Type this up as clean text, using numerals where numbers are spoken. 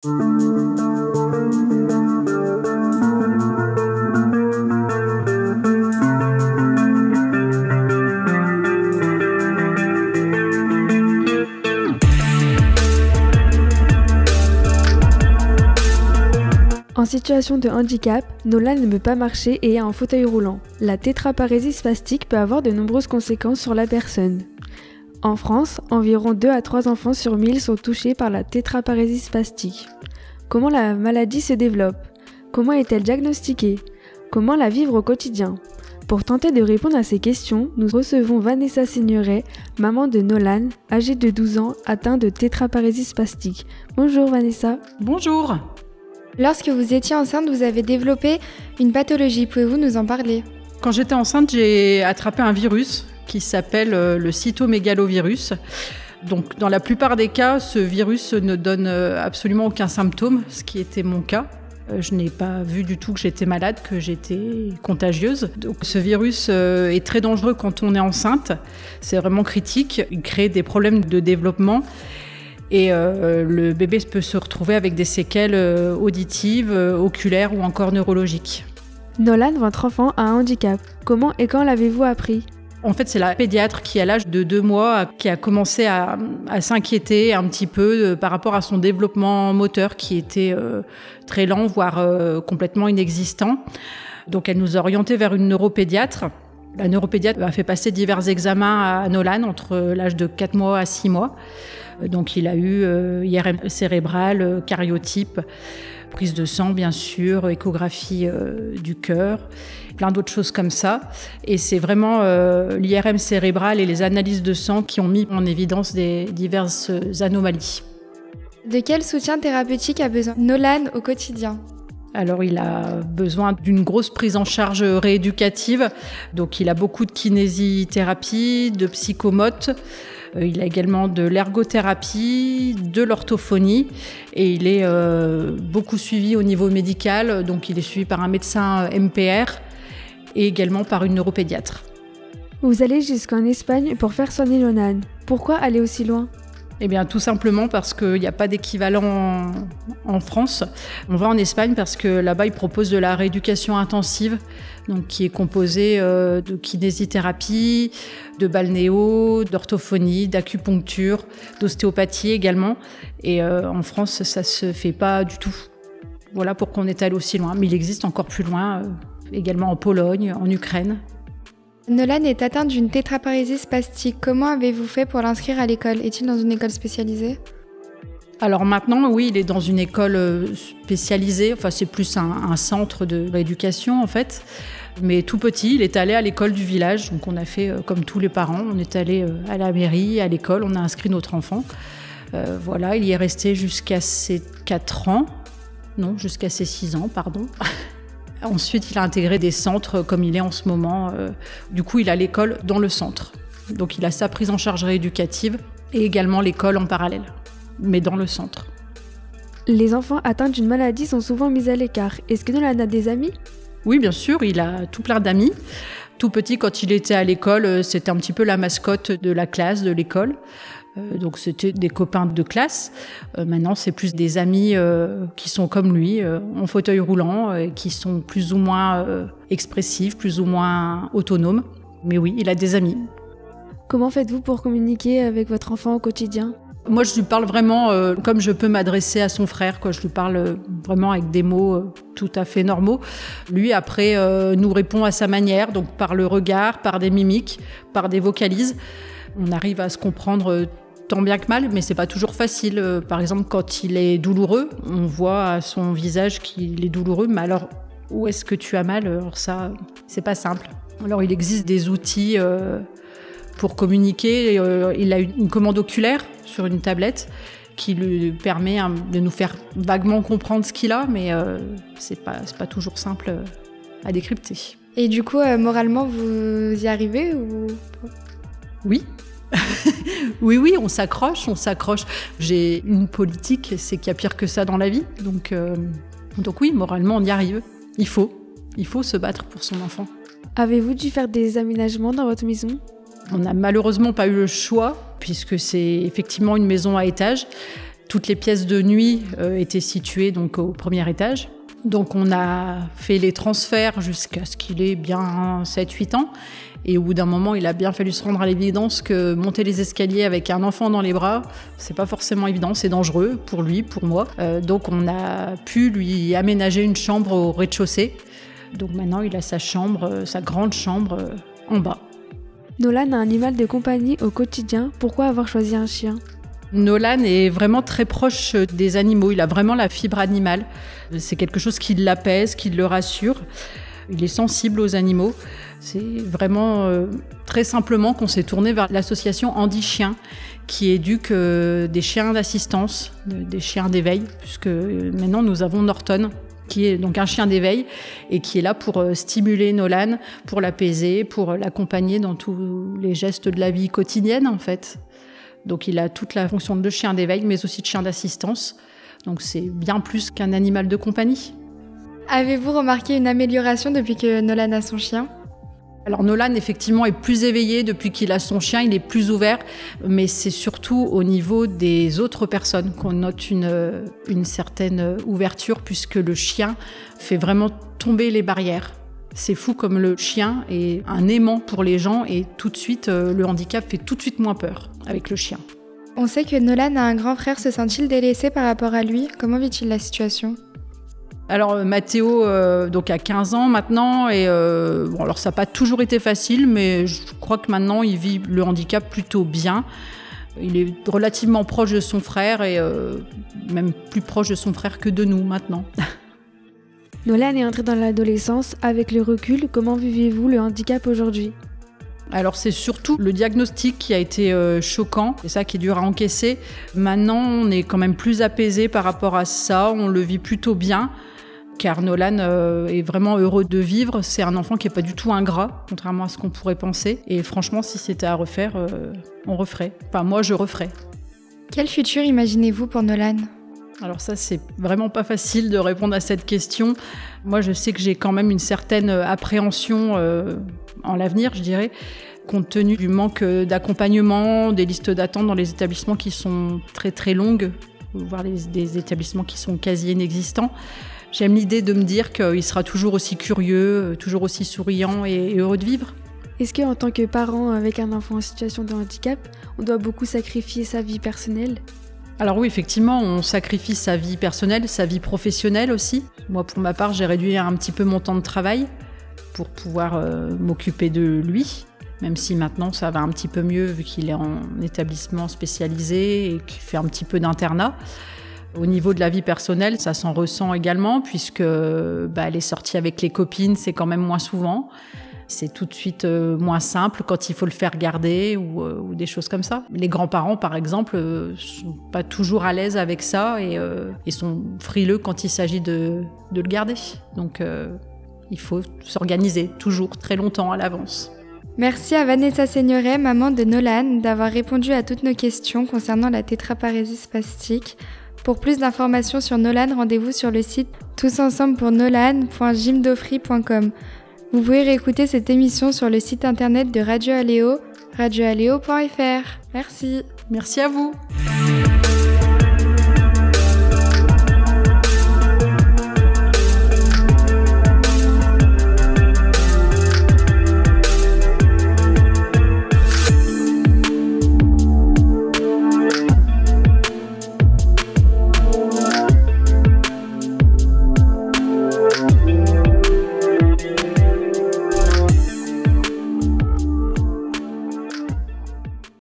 En situation de handicap, Nolan ne peut pas marcher et est en fauteuil roulant. La tétraparésie spastique peut avoir de nombreuses conséquences sur la personne. En France, environ 2 à 3 enfants sur 1000 sont touchés par la tétraparésie spastique. Comment la maladie se développe? Comment est-elle diagnostiquée? Comment la vivre au quotidien? Pour tenter de répondre à ces questions, nous recevons Vanessa Signoret, maman de Nolan, âgée de 12 ans, atteint de tétraparésie spastique. Bonjour Vanessa. Bonjour. Lorsque vous étiez enceinte, vous avez développé une pathologie. Pouvez-vous nous en parler? Quand j'étais enceinte, j'ai attrapé un virus qui s'appelle le cytomégalovirus. Donc, dans la plupart des cas, ce virus ne donne absolument aucun symptôme, ce qui était mon cas. Je n'ai pas vu du tout que j'étais malade, que j'étais contagieuse. Donc, ce virus est très dangereux quand on est enceinte. C'est vraiment critique. Il crée des problèmes de développement. Et le bébé peut se retrouver avec des séquelles auditives, oculaires ou encore neurologiques. Nolan, votre enfant, a un handicap. Comment et quand l'avez-vous appris? En fait, c'est la pédiatre qui, à l'âge de 2 mois, qui a commencé à s'inquiéter un petit peu par rapport à son développement moteur qui était très lent, voire complètement inexistant. Donc, elle nous a orientés vers une neuropédiatre. La neuropédiatre a fait passer divers examens à Nolan entre l'âge de 4 mois à 6 mois. Donc il a eu IRM cérébral, cariotype, prise de sang bien sûr, échographie du cœur, plein d'autres choses comme ça. Et c'est vraiment l'IRM cérébral et les analyses de sang qui ont mis en évidence des diverses anomalies. De quel soutien thérapeutique a besoin Nolan au quotidien ? Alors, il a besoin d'une grosse prise en charge rééducative. Donc, il a beaucoup de kinésithérapie, de psychomote. Il a également de l'ergothérapie, de l'orthophonie. Et il est beaucoup suivi au niveau médical. Donc, il est suivi par un médecin MPR et également par une neuropédiatre. Vous allez jusqu'en Espagne pour faire soigner Nolan. Pourquoi aller aussi loin ? Eh bien, tout simplement parce qu'il n'y a pas d'équivalent en France. On va en Espagne parce que là-bas, ils proposent de la rééducation intensive, donc qui est composée de kinésithérapie, de balnéo, d'orthophonie, d'acupuncture, d'ostéopathie également. Et en France, ça ne se fait pas du tout. Voilà pourquoi on est allé aussi loin. Mais il existe encore plus loin, également en Pologne, en Ukraine. Nolan est atteint d'une tétraparésie spastique. Comment avez-vous fait pour l'inscrire à l'école? Est-il dans une école spécialisée? Alors maintenant, oui, il est dans une école spécialisée. Enfin, c'est plus un centre de rééducation, en fait. Mais tout petit, il est allé à l'école du village. Donc on a fait comme tous les parents. On est allé à la mairie, à l'école. On a inscrit notre enfant. Voilà, il y est resté jusqu'à ses 4 ans. Non, jusqu'à ses 6 ans, pardon. Ensuite, il a intégré des centres comme il est en ce moment. Du coup, il a l'école dans le centre. Donc, il a sa prise en charge rééducative et également l'école en parallèle, mais dans le centre. Les enfants atteints d'une maladie sont souvent mis à l'écart. Est-ce que Nolan a des amis ? Oui, bien sûr, il a tout plein d'amis. Tout petit, quand il était à l'école, c'était un petit peu la mascotte de la classe, de l'école. Donc c'était des copains de classe. Maintenant, c'est plus des amis qui sont comme lui, en fauteuil roulant, qui sont plus ou moins expressifs, plus ou moins autonomes. Mais oui, il a des amis. Comment faites-vous pour communiquer avec votre enfant au quotidien ? Moi, je lui parle vraiment comme je peux m'adresser à son frère, quoi. Je lui parle vraiment avec des mots tout à fait normaux. Lui, après, nous répond à sa manière, donc par le regard, par des mimiques, par des vocalises. On arrive à se comprendre tant bien que mal, mais c'est pas toujours facile. Par exemple, quand il est douloureux, on voit à son visage qu'il est douloureux, mais alors où est-ce que tu as mal? Alors ça, c'est pas simple. Alors il existe des outils pour communiquer. Il a une commande oculaire sur une tablette qui lui permet de nous faire vaguement comprendre ce qu'il a, mais c'est pas toujours simple à décrypter. Et du coup, moralement, vous y arrivez ou... Oui. Oui, on s'accroche. J'ai une politique, c'est qu'il y a pire que ça dans la vie. Donc oui, moralement, on y arrive. Il faut se battre pour son enfant. Avez-vous dû faire des aménagements dans votre maison ? On n'a malheureusement pas eu le choix, puisque c'est effectivement une maison à étage. Toutes les pièces de nuit étaient situées donc au premier étage. Donc on a fait les transferts jusqu'à ce qu'il ait bien 7-8 ans. Et au bout d'un moment, il a bien fallu se rendre à l'évidence que monter les escaliers avec un enfant dans les bras, c'est pas forcément évident, c'est dangereux pour lui, pour moi. Donc on a pu lui aménager une chambre au rez-de-chaussée. Donc maintenant, il a sa chambre, sa grande chambre en bas. Nolan a un animal de compagnie au quotidien. Pourquoi avoir choisi un chien ? Nolan est vraiment très proche des animaux. Il a vraiment la fibre animale. C'est quelque chose qui l'apaise, qui le rassure. Il est sensible aux animaux. C'est vraiment très simplement qu'on s'est tourné vers l'association Andy Chien, qui éduque des chiens d'assistance, des chiens d'éveil, puisque maintenant nous avons Norton, qui est donc un chien d'éveil et qui est là pour stimuler Nolan, pour l'apaiser, pour l'accompagner dans tous les gestes de la vie quotidienne en fait. Donc il a toute la fonction de chien d'éveil, mais aussi de chien d'assistance. Donc c'est bien plus qu'un animal de compagnie. Avez-vous remarqué une amélioration depuis que Nolan a son chien ? Alors Nolan, effectivement, est plus éveillé depuis qu'il a son chien, il est plus ouvert, mais c'est surtout au niveau des autres personnes qu'on note une certaine ouverture, puisque le chien fait vraiment tomber les barrières. C'est fou comme le chien est un aimant pour les gens et tout de suite, le handicap fait tout de suite moins peur avec le chien. On sait que Nolan a un grand frère, se sent-il délaissé par rapport à lui ? Comment vit-il la situation ? Alors Mathéo donc a 15 ans maintenant et bon, alors ça n'a pas toujours été facile, mais je crois que maintenant il vit le handicap plutôt bien. Il est relativement proche de son frère et même plus proche de son frère que de nous maintenant. Nolan est entré dans l'adolescence. Avec le recul, comment vivez-vous le handicap aujourd'hui ? Alors c'est surtout le diagnostic qui a été choquant, c'est ça qui est dur à encaisser. Maintenant on est quand même plus apaisé par rapport à ça, on le vit plutôt bien. Car Nolan est vraiment heureux de vivre. C'est un enfant qui n'est pas du tout ingrat, contrairement à ce qu'on pourrait penser. Et franchement, si c'était à refaire, on referait. Enfin, moi, je referais. Quel futur imaginez-vous pour Nolan ? Alors ça, c'est vraiment pas facile de répondre à cette question. Moi, je sais que j'ai quand même une certaine appréhension en l'avenir, je dirais, compte tenu du manque d'accompagnement, des listes d'attente dans les établissements qui sont très très longues, voire des établissements qui sont quasi inexistants. J'aime l'idée de me dire qu'il sera toujours aussi curieux, toujours aussi souriant et heureux de vivre. Est-ce qu'en tant que parent avec un enfant en situation de handicap, on doit beaucoup sacrifier sa vie personnelle ? Alors oui, effectivement, on sacrifie sa vie personnelle, sa vie professionnelle aussi. Moi, pour ma part, j'ai réduit un petit peu mon temps de travail pour pouvoir m'occuper de lui, même si maintenant ça va un petit peu mieux vu qu'il est en établissement spécialisé et qu'il fait un petit peu d'internat. Au niveau de la vie personnelle, ça s'en ressent également puisque les sorties avec les copines, c'est quand même moins souvent. C'est tout de suite moins simple quand il faut le faire garder ou des choses comme ça. Les grands-parents, par exemple, sont pas toujours à l'aise avec ça et sont frileux quand il s'agit de le garder. Donc il faut s'organiser toujours très longtemps à l'avance. Merci à Vanessa Seignoret, maman de Nolan, d'avoir répondu à toutes nos questions concernant la tétraparésie spastique. Pour plus d'informations sur Nolan, rendez-vous sur le site tousensemble.nolan.gymdofree.com. Vous pouvez réécouter cette émission sur le site internet de Radio Aléo, radioaléo.fr. Merci. Merci à vous.